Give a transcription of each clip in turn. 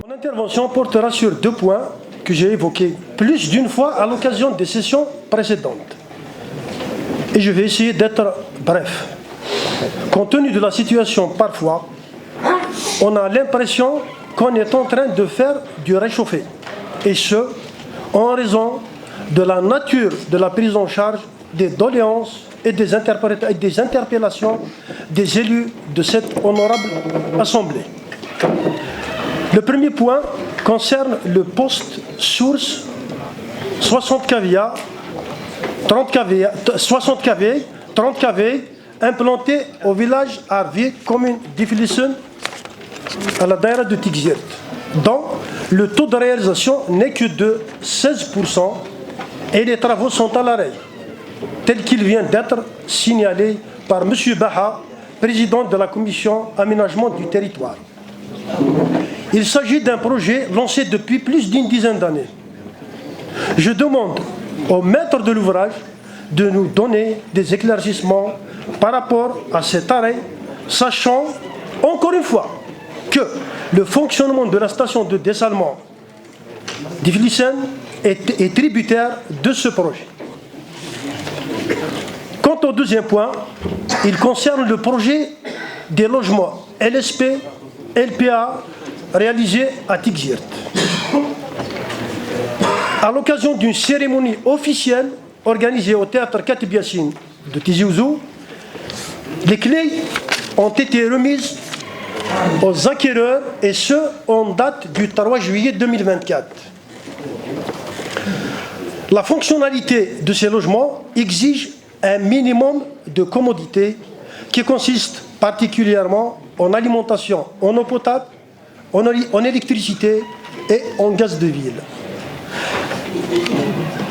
Mon intervention portera sur 2 points que j'ai évoqués plus d'une fois à l'occasion des sessions précédentes. Et je vais essayer d'être bref. Compte tenu de la situation, parfois, on a l'impression qu'on est en train de faire du réchauffé. Et ce, en raison de la nature de la prise en charge des doléances et des interpellations des élus de cette honorable Assemblée. Le premier point concerne le poste source 60 kV, 60 kV, 30 kV, implanté au village Arvi, commune d'Iflissen, à la daïra de Tigzirt, dont le taux de réalisation n'est que de 16% et les travaux sont à l'arrêt, tel qu'il vient d'être signalé par M. Baha, président de la commission aménagement du territoire. Il s'agit d'un projet lancé depuis plus d'une dizaine d'années. Je demande au maître de l'ouvrage de nous donner des éclaircissements par rapport à cet arrêt, sachant, encore une fois, que le fonctionnement de la station de dessalement d'Iflissen est tributaire de ce projet. Quant au deuxième point, il concerne le projet des logements LSP, LPA, réalisé à Tigzirt. À l'occasion d'une cérémonie officielle organisée au théâtre Katib Yassine de Tizi Ouzou, les clés ont été remises aux acquéreurs et ce, en date du 3 juillet 2024. La fonctionnalité de ces logements exige un minimum de commodité qui consiste particulièrement en alimentation en eau potable, en électricité et en gaz de ville.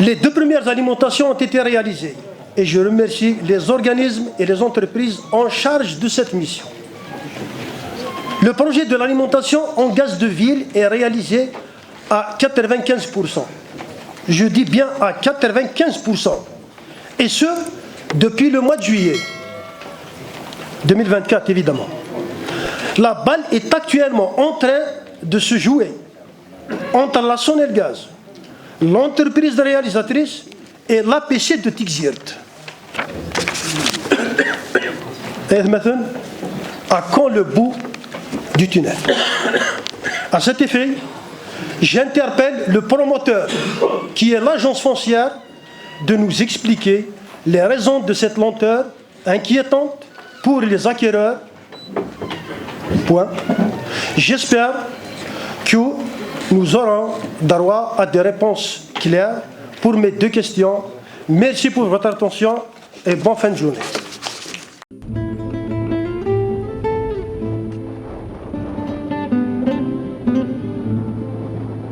Les 2 premières alimentations ont été réalisées et je remercie les organismes et les entreprises en charge de cette mission. Le projet de l'alimentation en gaz de ville est réalisé à 95%. Je dis bien à 95%. Et ce, depuis le mois de juillet 2024, évidemment. La balle est actuellement en train de se jouer entre la Sonelgaz, l'entreprise réalisatrice et l'APC de Tigzirt. Et maintenant, à quand le bout du tunnel? À cet effet, j'interpelle le promoteur, qui est l'agence foncière, de nous expliquer les raisons de cette lenteur inquiétante pour les acquéreurs. Point. J'espère que nous aurons droit à des réponses claires pour mes 2 questions. Merci pour votre attention et bonne fin de journée.